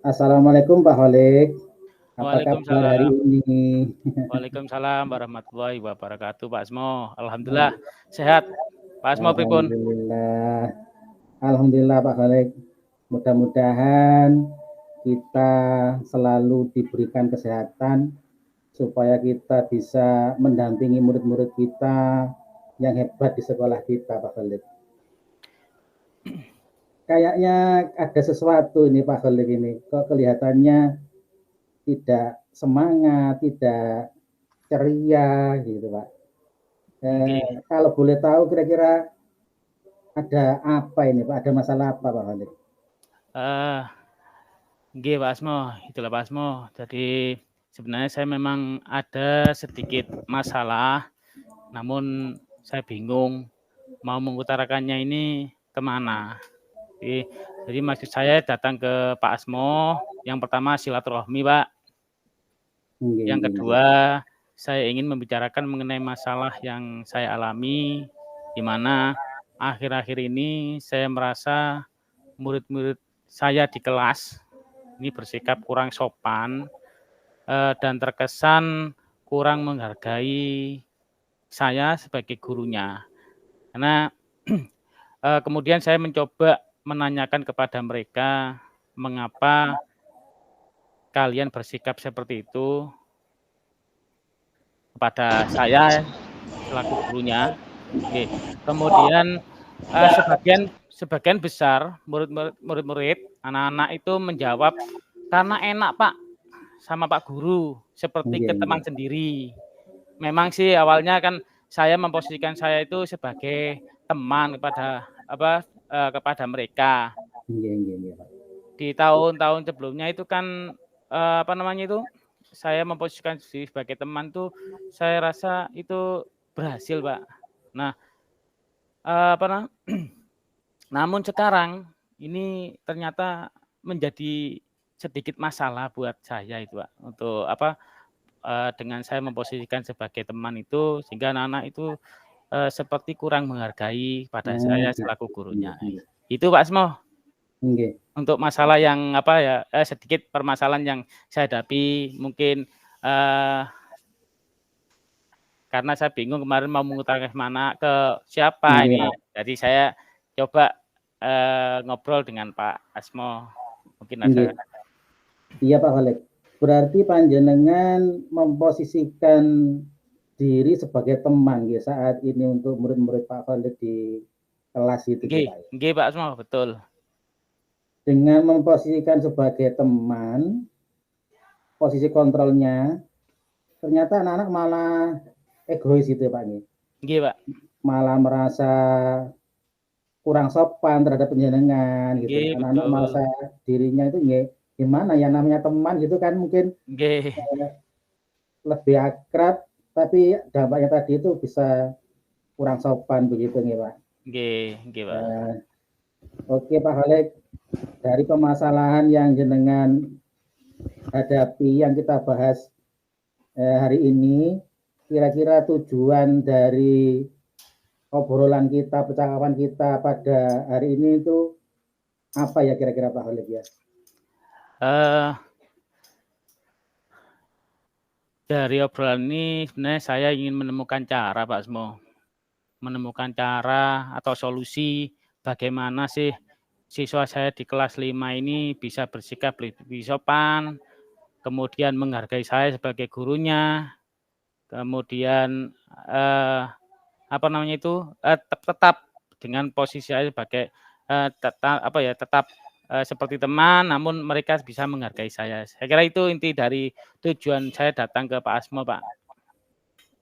Assalamualaikum Pak Holik. Apa kabar hari Waalaikumsalam. ini? Waalaikumsalam warahmatullahi wabarakatuh, Pak Asmo. Alhamdulillah sehat. Pak Asmo pripun? Alhamdulillah. Alhamdulillah Pak Holik. Mudah-mudahan kita selalu diberikan kesehatan supaya kita bisa mendampingi murid-murid kita yang hebat di sekolah kita, Pak Holik. Kayaknya ada sesuatu ini Pak Holik ini. Kok kelihatannya tidak semangat, tidak ceria gitu Pak. Kalau boleh tahu kira-kira ada apa ini Pak? Ada masalah apa Pak Holik? Nggih, Pak Asmo, itulah Pak Asmo. Jadi sebenarnya saya memang ada sedikit masalah, namun saya bingung mau mengutarakannya ini kemana. Jadi maksud saya datang ke Pak Asmo, yang pertama silaturahmi, Pak. Yang kedua, saya ingin membicarakan mengenai masalah yang saya alami, di mana akhir-akhir ini saya merasa murid-murid saya di kelas ini bersikap kurang sopan dan terkesan kurang menghargai saya sebagai gurunya. Karena kemudian saya mencoba menanyakan kepada mereka mengapa kalian bersikap seperti itu kepada saya selaku gurunya. Oke. Kemudian sebagian besar murid-murid anak-anak itu menjawab karena enak Pak sama Pak Guru seperti ke teman sendiri. Memang sih awalnya kan saya memposisikan saya itu sebagai teman kepada mereka. Di tahun-tahun sebelumnya itu kan saya memposisikan diri sebagai teman tuh saya rasa itu berhasil, Pak. Nah, namun sekarang ini ternyata menjadi sedikit masalah buat saya itu, Pak. Untuk dengan saya memposisikan sebagai teman itu sehingga anak-anak itu seperti kurang menghargai pada saya selaku gurunya. Itu Pak Asmo. Untuk masalah yang sedikit permasalahan yang saya hadapi mungkin karena saya bingung kemarin mau mengutarakan kemana ke siapa ini. Jadi saya coba ngobrol dengan Pak Asmo. Mungkin ada. Iya Pak Holik. Berarti panjenengan memposisikan diri sebagai teman ya saat ini untuk murid-murid Pak Holik di kelas itu Pak. Nggih Pak Asmo, betul. Dengan memposisikan sebagai teman, posisi kontrolnya, ternyata anak-anak malah egois itu Pak. Nggih Pak. Malah merasa kurang sopan terhadap penjenengan gitu. Anak-anak merasa dirinya itu gimana ya namanya teman gitu kan mungkin lebih akrab tapi dampaknya tadi itu bisa kurang sopan begitu nih Pak. Nggih Pak. Oke Pak Holik, dari permasalahan yang jenengan hadapi yang kita bahas hari ini, kira-kira tujuan dari obrolan kita, percakapan kita pada hari ini itu apa ya kira-kira Pak Holik ya? Dari obrolan ini sebenarnya saya ingin menemukan cara Pak Asmo. Menemukan cara atau solusi bagaimana sih siswa saya di kelas 5 ini bisa bersikap lebih sopan, kemudian menghargai saya sebagai gurunya, kemudian tetap dengan posisi saya sebagai tetap seperti teman, namun mereka bisa menghargai saya. Saya kira itu inti dari tujuan saya datang ke Pak Asmo, Pak.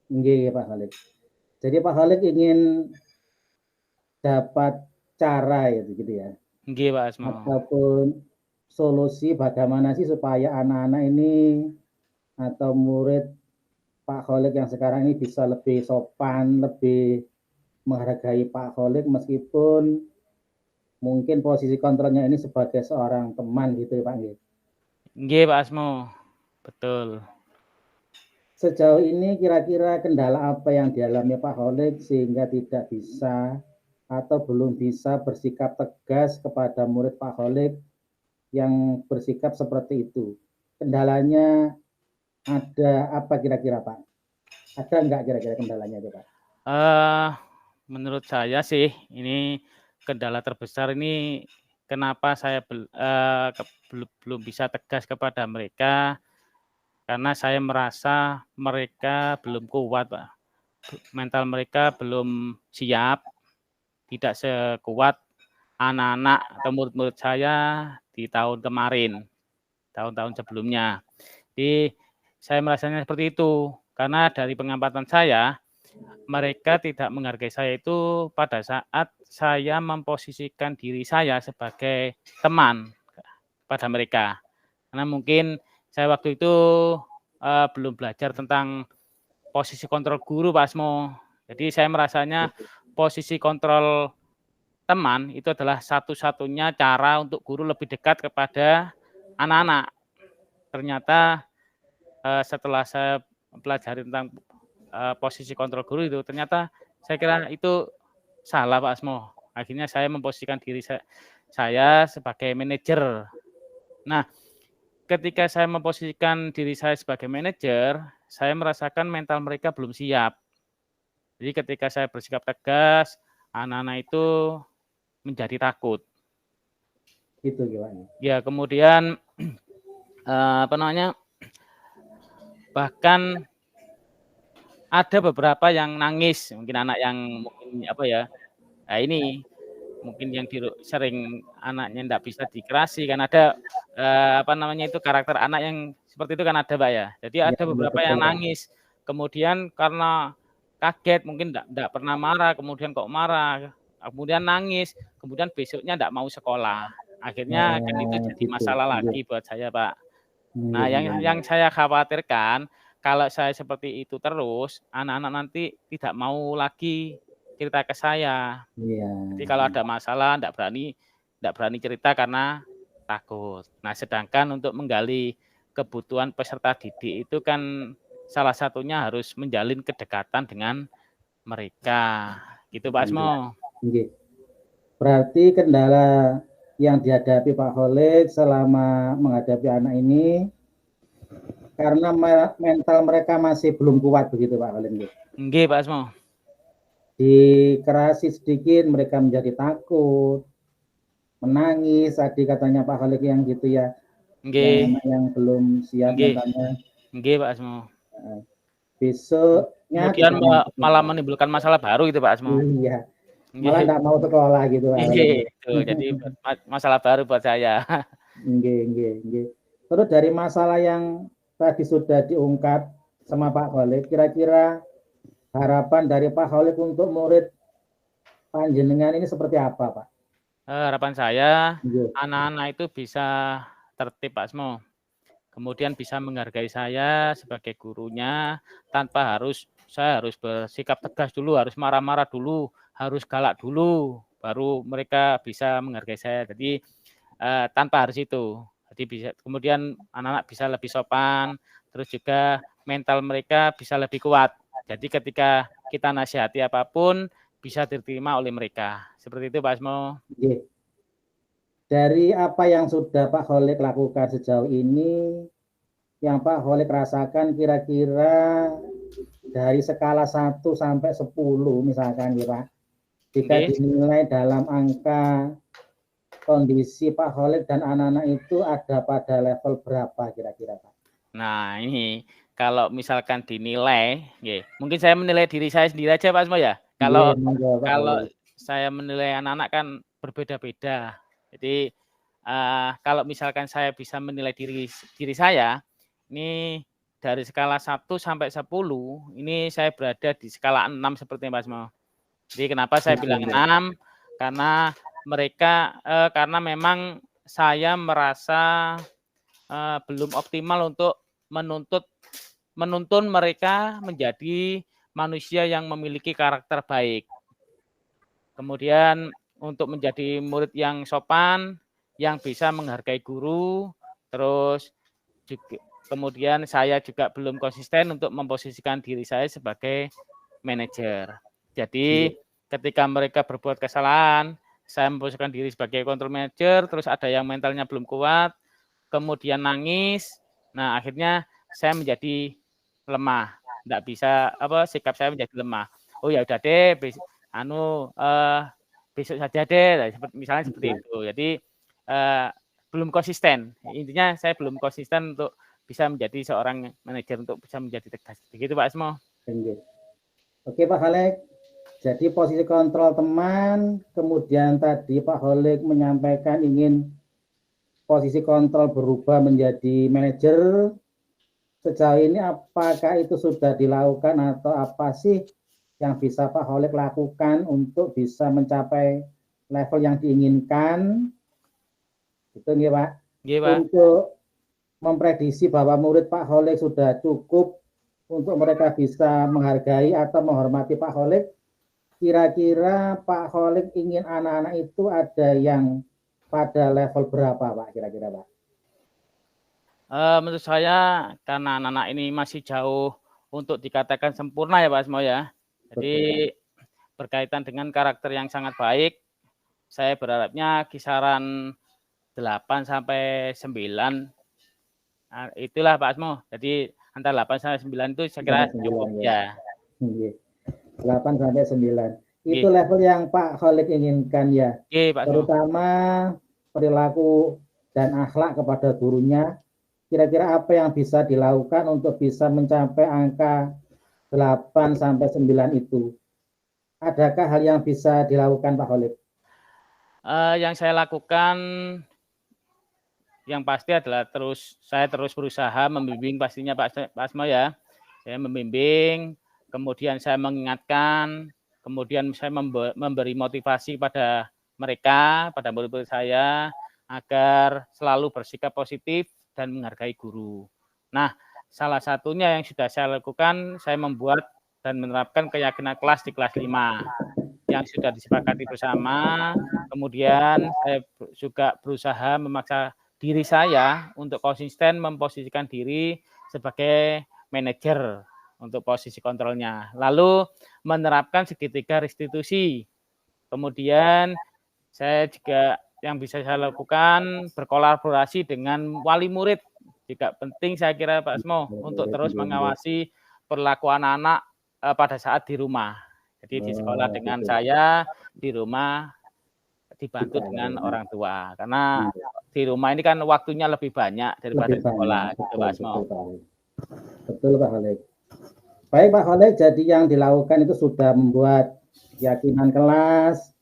Iya, Pak Holik. Jadi Pak Holik ingin dapat cara gitu ya. Nggih, Pak Asmo. Ataupun solusi bagaimana sih supaya anak-anak ini atau murid Pak Holik yang sekarang ini bisa lebih sopan, lebih menghargai Pak Holik meskipun mungkin posisi kontrolnya ini sebagai seorang teman gitu ya Pak. Nggih Pak Asmo, betul. Sejauh ini kira-kira kendala apa yang dialami Pak Holik sehingga tidak bisa atau belum bisa bersikap tegas kepada murid Pak Holik yang bersikap seperti itu. Kendalanya ada apa kira-kira Pak? Ada nggak kira-kira kendalanya itu Pak? Menurut saya sih ini kendala terbesar ini kenapa saya belum bisa tegas kepada mereka, karena saya merasa mereka belum kuat, Pak. Mental mereka belum siap, tidak sekuat anak-anak atau murid-murid saya di tahun kemarin, tahun-tahun sebelumnya. Jadi saya merasanya seperti itu, karena dari pengamatan saya, mereka tidak menghargai saya itu pada saat saya memposisikan diri saya sebagai teman pada mereka. Karena mungkin saya waktu itu belum belajar tentang posisi kontrol guru, Pak Asmo. Jadi saya merasanya posisi kontrol teman itu adalah satu-satunya cara untuk guru lebih dekat kepada anak-anak. Ternyata setelah saya pelajari tentang posisi kontrol guru itu, ternyata saya kira itu salah, Pak Asmo. Akhirnya saya memposisikan diri saya sebagai manajer. Nah, ketika saya memposisikan diri saya sebagai manajer, saya merasakan mental mereka belum siap. Jadi ketika saya bersikap tegas, anak-anak itu menjadi takut. Itu gimana? Ya, kemudian apa namanya? Bahkan ada beberapa yang nangis, mungkin anak yang mungkin apa ya? Nah, ini mungkin yang sering anaknya enggak bisa dikerasi kan ada apa namanya itu karakter anak yang seperti itu kan ada, Pak, ya. Jadi Ya, ada beberapa betul yang Pak. nangis. Kemudian karena kaget mungkin enggak pernah marah, kemudian kok marah, kemudian nangis, kemudian besoknya enggak mau sekolah. Akhirnya kan itu jadi Gitu. masalah Iya. lagi buat saya, Pak. Iya, Nah, iya. yang saya khawatirkan kalau saya seperti itu terus, anak-anak nanti tidak mau lagi cerita ke saya. Iya. Jadi kalau ada masalah enggak berani cerita karena takut. Nah, sedangkan untuk menggali kebutuhan peserta didik itu kan salah satunya harus menjalin kedekatan dengan mereka. Gitu, Pak Asmo. Iya. Berarti kendala yang dihadapi Pak Khalid selama menghadapi anak ini karena mental mereka masih belum kuat begitu Pak Khalid. Nggih, Pak Asmo. Dikerasi sedikit mereka menjadi takut, menangis, tadi katanya Pak Khalid yang gitu ya. Nggih. Yang belum siap mentalnya. Nggih, Pak Asmo. Besoknya kemudian malah menimbulkan masalah baru itu, Pak Asmo. Iya. Malah enggak mau sekolah gitu Pak. Gitu. Jadi masalah baru buat saya. Nggih. Terus dari masalah yang tadi sudah diungkap sama Pak Khalid, kira-kira harapan dari Pak Khalid untuk murid panjenengan ini seperti apa, Pak? Harapan saya anak-anak itu bisa tertib, Pak Asmo. Kemudian bisa menghargai saya sebagai gurunya tanpa saya harus bersikap tegas dulu, harus marah-marah dulu, harus galak dulu, baru mereka bisa menghargai saya. Jadi tanpa harus itu. Jadi kemudian anak-anak bisa lebih sopan, terus juga mental mereka bisa lebih kuat. Jadi ketika kita nasihati apapun bisa diterima oleh mereka. Seperti itu, Pak Asmo. Dari apa yang sudah Pak Khalid lakukan sejauh ini, yang Pak Khalid rasakan kira-kira dari skala 1 sampai 10 misalkan ya Pak, jika dinilai dalam angka kondisi Pak Khalid dan anak-anak itu ada pada level berapa kira-kira Pak? Nah, ini kalau misalkan dinilai, mungkin saya menilai diri saya sendiri aja Pak Asmo ya. Kalau saya menilai anak-anak kan berbeda-beda. Jadi kalau misalkan saya bisa menilai diri saya, ini dari skala 1 sampai 10, ini saya berada di skala 6 seperti Mas Asmo. Jadi kenapa saya bilang 6? Karena mereka karena memang saya merasa belum optimal untuk menuntun mereka menjadi manusia yang memiliki karakter baik. Kemudian untuk menjadi murid yang sopan, yang bisa menghargai guru, terus juga, kemudian saya juga belum konsisten untuk memposisikan diri saya sebagai manajer. Jadi ketika mereka berbuat kesalahan, saya memposisikan diri sebagai control manager, terus ada yang mentalnya belum kuat, kemudian nangis. Nah, akhirnya saya menjadi lemah. Enggak bisa sikap saya menjadi lemah. Oh ya udah deh, besok saja deh, misalnya seperti itu. Jadi belum konsisten. Intinya saya belum konsisten untuk bisa menjadi seorang manajer, untuk bisa menjadi tegas. Begitu Pak Asmo. Oke Pak Halek. Jadi posisi kontrol teman, kemudian tadi Pak Holik menyampaikan ingin posisi kontrol berubah menjadi manajer. Sejauh ini apakah itu sudah dilakukan atau apa sih yang bisa Pak Holik lakukan untuk bisa mencapai level yang diinginkan? Itu nih Pak. Iya, Pak. Untuk memprediksi bahwa murid Pak Holik sudah cukup untuk mereka bisa menghargai atau menghormati Pak Holik. Kira-kira Pak Holik ingin anak-anak itu ada yang pada level berapa Pak kira-kira Pak? Menurut saya karena anak-anak ini masih jauh untuk dikatakan sempurna ya Pak Asmo ya. Jadi berkaitan dengan karakter yang sangat baik, saya berharapnya kisaran 8 sampai 9. Nah, itulah Pak Asmo. Jadi antara 8 sampai 9 itu saya kira cukup ya. 8 sampai 9. Itu level yang Pak Holik inginkan ya. Pak Asmo. Terutama perilaku dan akhlak kepada gurunya. Kira-kira apa yang bisa dilakukan untuk bisa mencapai angka 8 sampai 9 itu? Adakah hal yang bisa dilakukan Pak Holik? Yang saya lakukan yang pasti adalah saya terus berusaha membimbing pastinya Pak Asmo ya. Saya membimbing, kemudian saya mengingatkan, kemudian saya memberi motivasi pada mereka, pada murid-murid saya, agar selalu bersikap positif dan menghargai guru. Nah, salah satunya yang sudah saya lakukan, saya membuat dan menerapkan keyakinan kelas di kelas 5 yang sudah disepakati bersama. Kemudian saya juga berusaha memaksa diri saya untuk konsisten memposisikan diri sebagai manajer untuk posisi kontrolnya. Lalu menerapkan segitiga restitusi. Kemudian saya juga yang bisa saya lakukan berkolaborasi dengan wali murid. Juga penting saya kira Pak Asmo untuk terus mengawasi perilaku anak-anak pada saat di rumah. Jadi di sekolah dengan saya, di rumah dibantu dengan orang tua. Karena di rumah ini kan waktunya lebih banyak daripada di sekolah, gitu Pak Asmo. Betul Pak Holik. Baik Pak Holik, jadi yang dilakukan itu sudah membuat keyakinan kelas,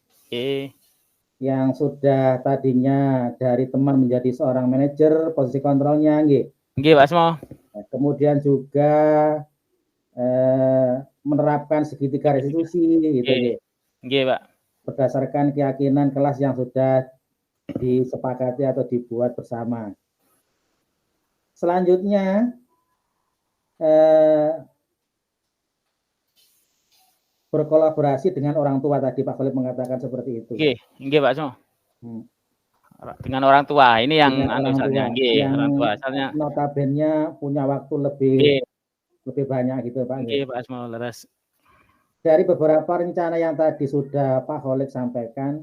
yang sudah tadinya dari teman menjadi seorang manajer, posisi kontrolnya, nggih Pak Asmo. Kemudian juga menerapkan segitiga restitusi, gitu nggih Pak. Berdasarkan keyakinan kelas yang sudah disepakati atau dibuat bersama. Selanjutnya berkolaborasi dengan orang tua tadi Pak Khalid mengatakan seperti itu. Nggih Pak Asmo. Dengan orang tua ini yang orang tua. Asalnya notabene punya waktu lebih banyak gitu Pak. Nggih Pak Asmo, leres. Dari beberapa rencana yang tadi sudah Pak Khalid sampaikan,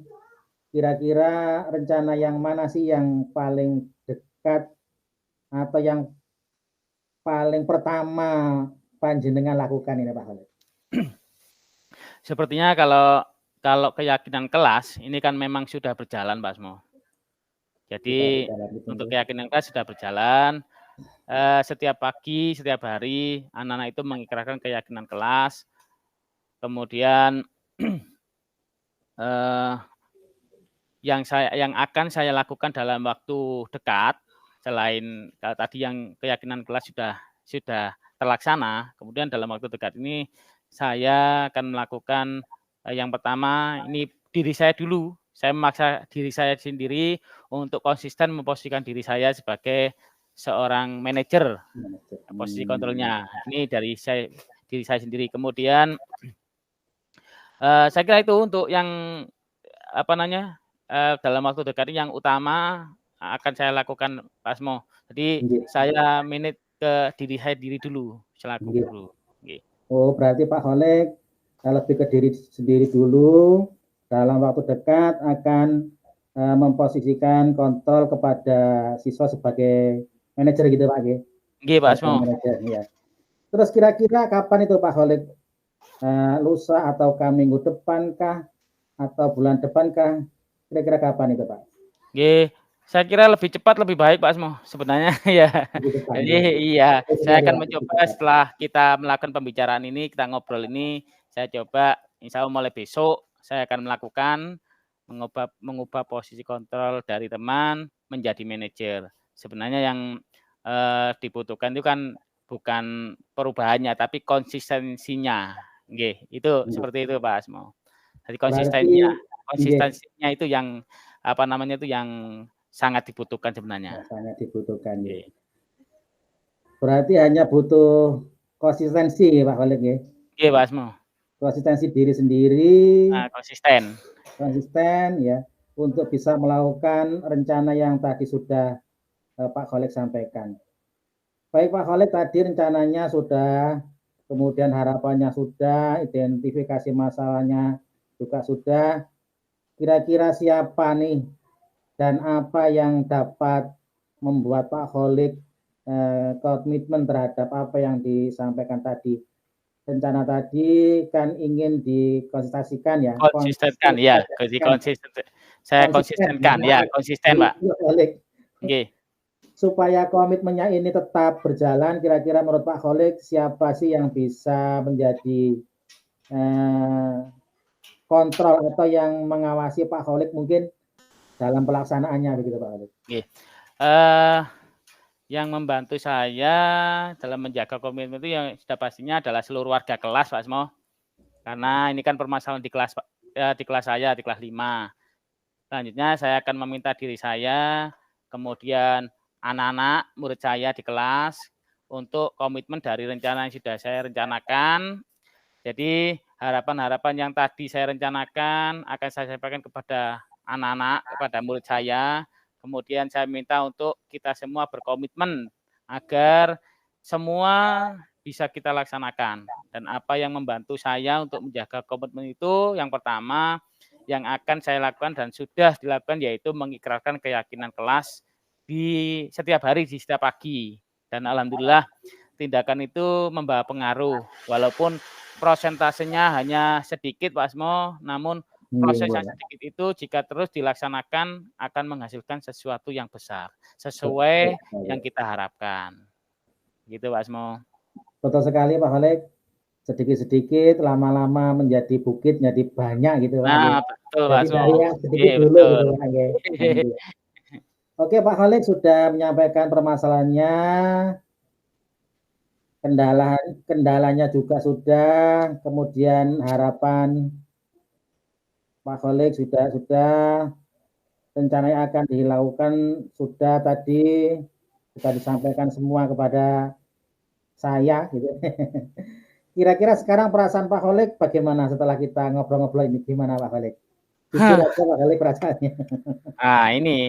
kira-kira rencana yang mana sih yang paling dekat atau yang paling pertama panjenengan lakukan ini Pak Khalid? Sepertinya kalau keyakinan kelas ini kan memang sudah berjalan Pak Asmo. Jadi untuk keyakinan kelas sudah berjalan. Setiap pagi, setiap hari anak-anak itu mengikrarkan keyakinan kelas. Kemudian yang akan saya lakukan dalam waktu dekat, selain tadi yang keyakinan kelas sudah terlaksana, kemudian dalam waktu dekat ini saya akan melakukan yang pertama ini diri saya dulu. Saya memaksa diri saya sendiri untuk konsisten memposisikan diri saya sebagai seorang manajer, posisi kontrolnya. Ini dari diri saya sendiri. Kemudian saya kira itu untuk yang dalam waktu dekat ini yang utama akan saya lakukan Pak Asmo. Jadi saya manage ke diri saya dulu selaku guru. Oh berarti Pak Khalid lebih ke diri sendiri dulu, dalam waktu dekat akan memposisikan kontrol kepada siswa sebagai manajer gitu Pak. Nggih Pak Asmo. Manajer, ya. Terus kira-kira kapan itu Pak Khalid? Lusa ataukah minggu depan kah? Atau bulan depan kah? Kira-kira kapan itu Pak? Nggih, saya kira lebih cepat lebih baik Pak Asmo sebenarnya ya. Jadi iya, saya akan mencoba setelah kita melakukan pembicaraan ini, kita ngobrol ini, saya coba insya Allah mulai besok saya akan melakukan mengubah posisi kontrol dari teman menjadi manajer. Sebenarnya yang dibutuhkan itu kan bukan perubahannya tapi konsistensinya. Nggih, itu seperti itu Pak Asmo. Jadi konsistensinya itu yang apa namanya itu yang sangat dibutuhkan sebenarnya. Sangat dibutuhkan. Ya. Berarti hanya butuh konsistensi Pak Khalid ya. Iya Pak Asmo. Konsistensi diri sendiri. Konsisten ya untuk bisa melakukan rencana yang tadi sudah Pak Khalid sampaikan. Baik Pak Khalid, tadi rencananya sudah, kemudian harapannya sudah, identifikasi masalahnya juga sudah. Kira-kira siapa nih dan apa yang dapat membuat Pak Khalid komitmen terhadap apa yang disampaikan tadi? Rencana tadi kan ingin dikonsistensikan ya. Konsistenkan ya, saya konsistenkan ya, konsisten Pak. Oke. Supaya komitmennya ini tetap berjalan, kira-kira menurut Pak Khalid siapa sih yang bisa menjadi kontrol atau yang mengawasi Pak Khalid mungkin dalam pelaksanaannya begitu Pak Khalid? Oke. Yang membantu saya dalam menjaga komitmen itu yang sudah pastinya adalah seluruh warga kelas Pak Asmo. Karena ini kan permasalahan di kelas saya, di kelas 5. Selanjutnya saya akan meminta diri saya, kemudian anak-anak murid saya di kelas untuk komitmen dari rencana yang sudah saya rencanakan. Jadi harapan-harapan yang tadi saya rencanakan akan saya sampaikan kepada anak-anak, kepada murid saya. Kemudian saya minta untuk kita semua berkomitmen agar semua bisa kita laksanakan. Dan apa yang membantu saya untuk menjaga komitmen itu, yang pertama yang akan saya lakukan dan sudah dilakukan yaitu mengikrarkan keyakinan kelas di setiap hari, di setiap pagi. Dan alhamdulillah tindakan itu membawa pengaruh. Walaupun prosentasenya hanya sedikit Pak Asmo, namun proses yang sedikit itu jika terus dilaksanakan akan menghasilkan sesuatu yang besar sesuai yang kita harapkan. Gitu Pak Asmo. Betul sekali Pak Khalid. Sedikit-sedikit lama-lama menjadi bukit, menjadi banyak gitu Pak. Nah, betul Pak Asmo. Dari yang sedikit dulu gitu Pak. Oke Pak Khalid sudah menyampaikan permasalahannya. Kendalanya juga sudah, kemudian harapan Pak Khalid sudah rencananya akan dilakukan sudah tadi sudah disampaikan semua kepada saya gitu. Kira-kira sekarang perasaan Pak Khalid bagaimana setelah kita ngobrol-ngobrol ini, gimana Pak Khalid? Jujur aja Pak Khalid perasaannya. Ini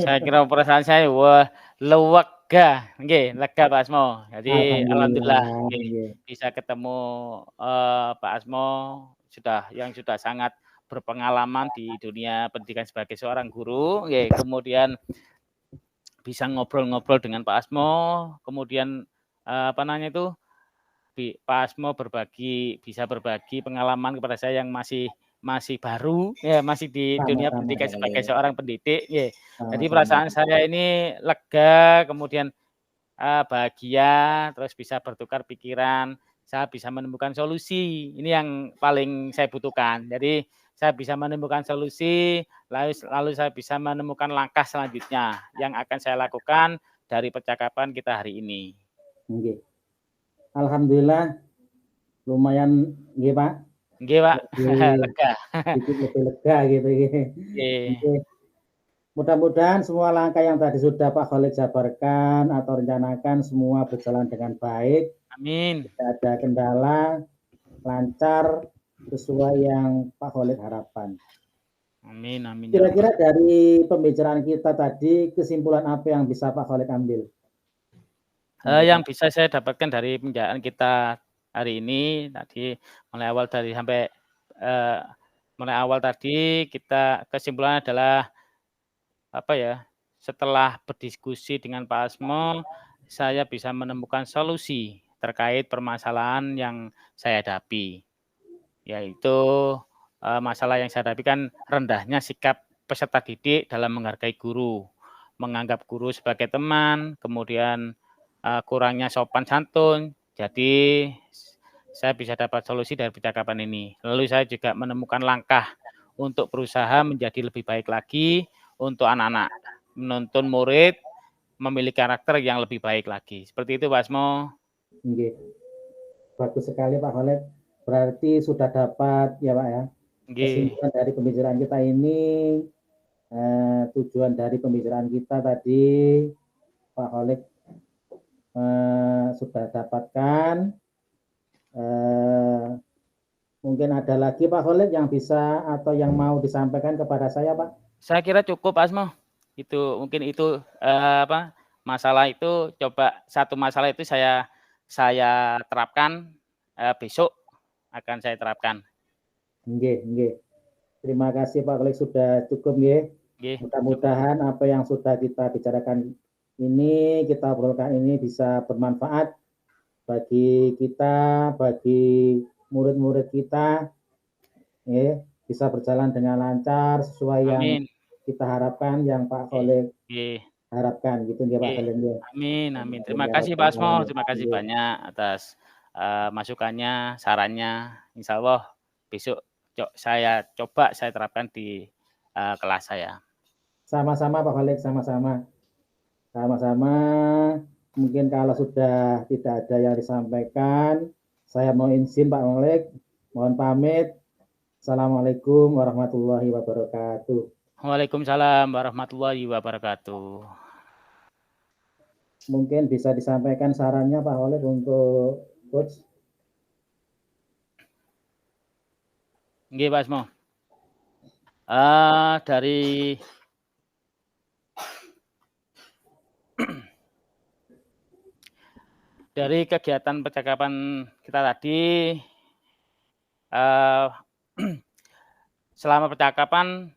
saya kira perasaan saya wah lega, lega Pak Asmo. Jadi alhamdulillah bisa ketemu Pak Asmo yang sudah sangat berpengalaman di dunia pendidikan sebagai seorang guru, kemudian bisa ngobrol-ngobrol dengan Pak Asmo, kemudian Pak Asmo bisa berbagi pengalaman kepada saya yang masih baru, masih di dunia pendidikan sebagai seorang pendidik, Jadi perasaan saya ini lega, kemudian bahagia, terus bisa bertukar pikiran, saya bisa menemukan solusi. Ini yang paling saya butuhkan. Jadi saya bisa menemukan solusi, lalu saya bisa menemukan langkah selanjutnya yang akan saya lakukan dari percakapan kita hari ini. Alhamdulillah lumayan Pak. Pak. Lega. Sedikit lebih lega gitu. Mudah-mudahan semua langkah yang tadi sudah Pak Khalid jabarkan atau rencanakan semua berjalan dengan baik. Amin. Tidak ada kendala, lancar sesuai yang Pak Khalid harapkan. Amin. Kira-kira dari pembicaraan kita tadi kesimpulan apa yang bisa Pak Khalid ambil? Yang bisa saya dapatkan dari pembicaraan kita hari ini tadi mulai awal dari sampai mulai awal tadi kita kesimpulannya adalah apa ya, setelah berdiskusi dengan Pak Asmo, saya bisa menemukan solusi terkait permasalahan yang saya hadapi, yaitu, masalah yang saya hadapi kan rendahnya sikap peserta didik dalam menghargai guru, menganggap guru sebagai teman, kemudian, kurangnya sopan santun. Jadi saya bisa dapat solusi dari percakapan ini. Lalu saya juga menemukan langkah untuk berusaha menjadi lebih baik lagi untuk anak-anak, menuntun murid memiliki karakter yang lebih baik lagi. Seperti itu, Pak Asmo. Nggih. Bagus sekali Pak Khalid. Berarti sudah dapat ya Pak ya, Nggih. kesimpulan dari pembicaraan kita ini, tujuan dari pembicaraan kita tadi Pak Khalid sudah dapatkan. Mungkin ada lagi Pak Khalid yang bisa atau yang mau disampaikan kepada saya Pak? Saya kira cukup Pak Asmo. Itu mungkin itu masalah itu coba satu masalah itu saya terapkan, besok akan saya terapkan. Nggih, nggih. Terima kasih Pak Khalid sudah cukup nggih. Nggih, Mudah-mudahan apa yang sudah kita bicarakan ini, kita obrolkan ini bisa bermanfaat bagi kita, bagi murid-murid kita, ya, bisa berjalan dengan lancar sesuai yang amin. kita harapkan, yang Pak Khalid Nggih, harapkan, gitu ya Pak nggih. Khalid. Amin, amin. Terima Ya kasih Rabbal Pak Asmo, Alamin. terima kasih Nggih. banyak atas, masukannya, sarannya. Insya Allah besok saya coba saya terapkan di, kelas saya. Sama-sama Pak Khalid, sama-sama. Sama-sama. Mungkin kalau sudah tidak ada yang disampaikan, saya mau izin Pak Khalid, mohon pamit. Assalamualaikum warahmatullahi wabarakatuh. Waalaikumsalam warahmatullahi wabarakatuh. Mungkin bisa disampaikan sarannya Pak Khalid untuk coach. Nggih, Pak Asmo. Dari dari kegiatan percakapan kita tadi, selama percakapan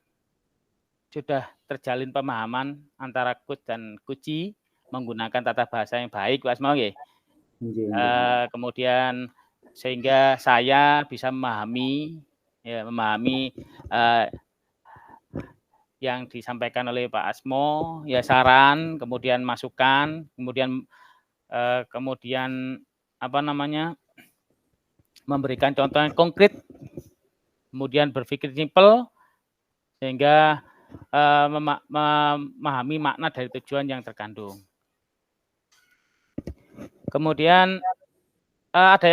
sudah terjalin pemahaman antara coach dan coachee menggunakan tata bahasa yang baik, Pak Asmo nggih. Kemudian sehingga saya bisa memahami yang disampaikan oleh Pak Asmo, ya saran, kemudian masukan, kemudian apa namanya, memberikan contoh yang konkret, kemudian berpikir simpel, sehingga memahami makna dari tujuan yang terkandung. Kemudian ada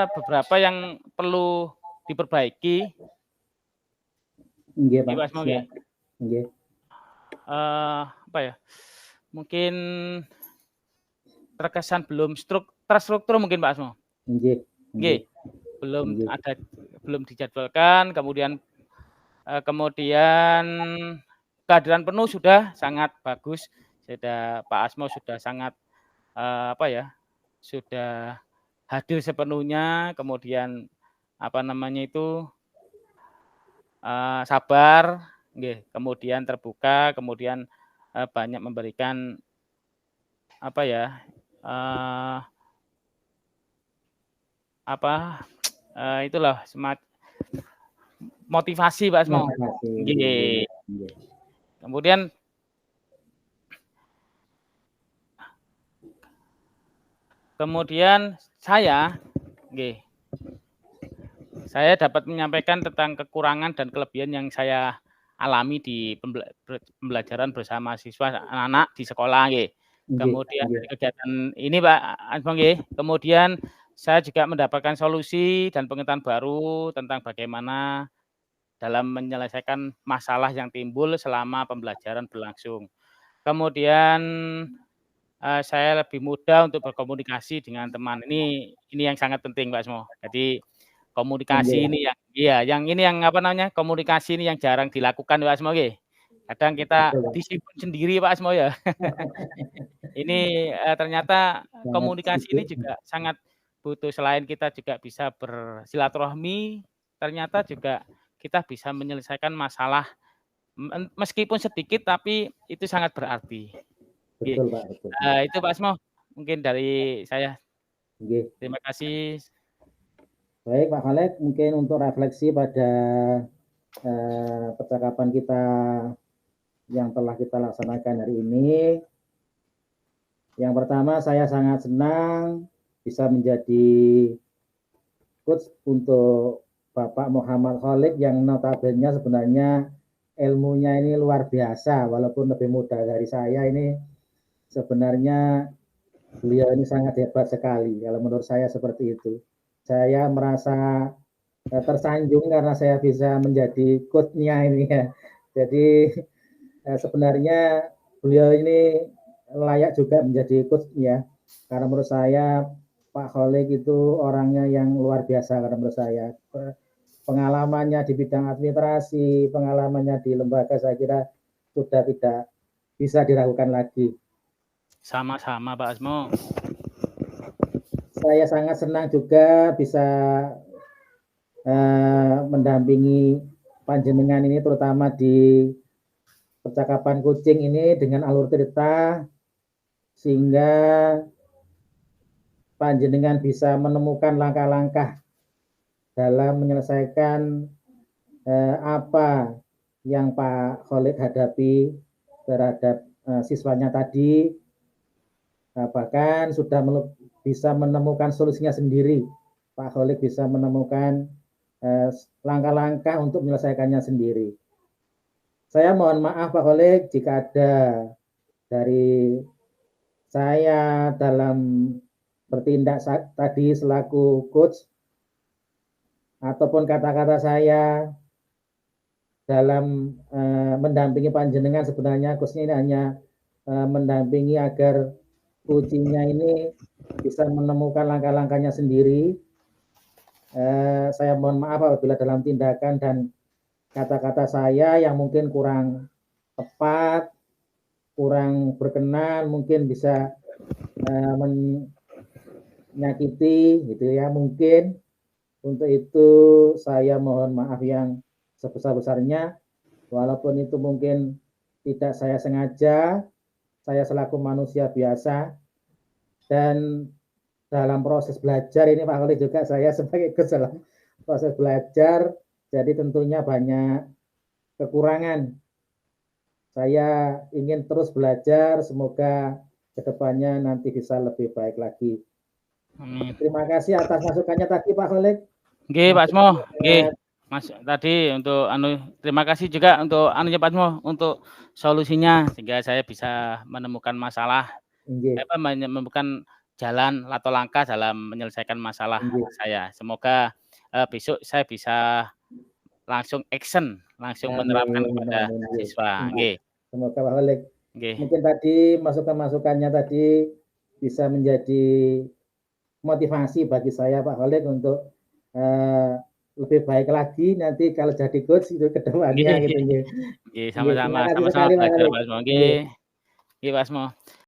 beberapa yang perlu diperbaiki. Nggih, Pak. Mas Mo, Siap. Nggih. Apa ya? Mungkin terkesan belum terstruktur mungkin Pak Asmo. Nggih. Nggih. Belum dijadwalkan, kemudian kehadiran penuh sudah sangat bagus. Pak Asmo sudah sangat sudah hadir sepenuhnya, kemudian sabar, kemudian terbuka, kemudian banyak memberikan itulah motivasi Pak Asmo. Kemudian saya dapat menyampaikan tentang kekurangan dan kelebihan yang saya alami di pembelajaran bersama siswa anak-anak di sekolah nggih. Kemudian dari kegiatan ini Pak Asmo nggih, kemudian saya juga mendapatkan solusi dan pengetahuan baru tentang bagaimana dalam menyelesaikan masalah yang timbul selama pembelajaran berlangsung. Kemudian saya lebih mudah untuk berkomunikasi dengan teman. Ini yang sangat penting Pak Asmo. Jadi komunikasi ini komunikasi ini yang jarang dilakukan Pak Asmo nggih. Kadang kita disimpan sendiri Pak Asmo ya. Ini ternyata komunikasi ini juga sangat butuh, selain kita juga bisa bersilaturahmi, ternyata juga kita bisa menyelesaikan masalah meskipun sedikit tapi itu sangat berarti. Nggih, Betul Pak, betul. itu Pak Asmo mungkin dari saya. Nggih. Terima kasih. Baik Pak Khaled, mungkin untuk refleksi pada percakapan kita yang telah kita laksanakan hari ini. Yang pertama, saya sangat senang bisa menjadi coach untuk Bapak Muhammad Khalid yang notabene sebenarnya ilmunya ini luar biasa, walaupun lebih muda dari saya ini sebenarnya beliau ini sangat hebat sekali. Kalau menurut saya seperti itu. Saya merasa tersanjung karena saya bisa menjadi coach-nya ini ya. Jadi sebenarnya beliau ini layak juga menjadi coach ya. Karena menurut saya Pak Khalid itu orangnya yang luar biasa karena menurut saya. Pengalamannya di bidang administrasi, pengalamannya di lembaga saya kira sudah tidak bisa diragukan lagi. Sama-sama Pak Asmo. Saya sangat senang juga bisa mendampingi panjenengan ini terutama di percakapan coaching ini dengan alur cerita sehingga panjenengan bisa menemukan langkah-langkah dalam menyelesaikan apa yang Pak Khalid hadapi terhadap siswanya tadi, bahkan sudah bisa menemukan solusinya sendiri. Pak Khalid bisa menemukan langkah-langkah untuk menyelesaikannya sendiri. Saya mohon maaf Pak Khalid jika ada dari saya dalam bertindak tadi selaku coach ataupun kata-kata saya dalam mendampingi panjenengan sebenarnya coachnya ini hanya mendampingi agar kucingnya ini bisa menemukan langkah-langkahnya sendiri. Saya mohon maaf apabila dalam tindakan dan kata-kata saya yang mungkin kurang tepat, kurang berkenan, mungkin bisa menyakiti gitu ya mungkin. Untuk itu saya mohon maaf yang sebesar-besarnya, walaupun itu mungkin tidak saya sengaja, saya selaku manusia biasa, dan dalam proses belajar ini Pak Khalid juga saya sebagai dalam proses belajar, jadi tentunya banyak kekurangan. Saya ingin terus belajar, semoga kedepannya nanti bisa lebih baik lagi. Amin. Terima kasih atas masukannya tadi Pak Khalid. Nggih, Pak Asmo. Nggih. Mas tadi untuk terima kasih juga untuk anunya Pak Asmo untuk solusinya sehingga saya bisa menemukan masalah menemukan jalan atau langkah dalam menyelesaikan masalah saya. Semoga besok saya bisa langsung action, langsung menerapkan kepada siswa. Nggih. Semoga Pak Khalid. Nggih. Mungkin tadi masukan-masukannya tadi bisa menjadi motivasi bagi saya Pak Khalid untuk lebih baik lagi nanti kalau jadi coach itu ke depannya gitu. Nggih, sama-sama. Terima kasih sekali Pak Khalid. Nggih. Nggih, Pak Asmo.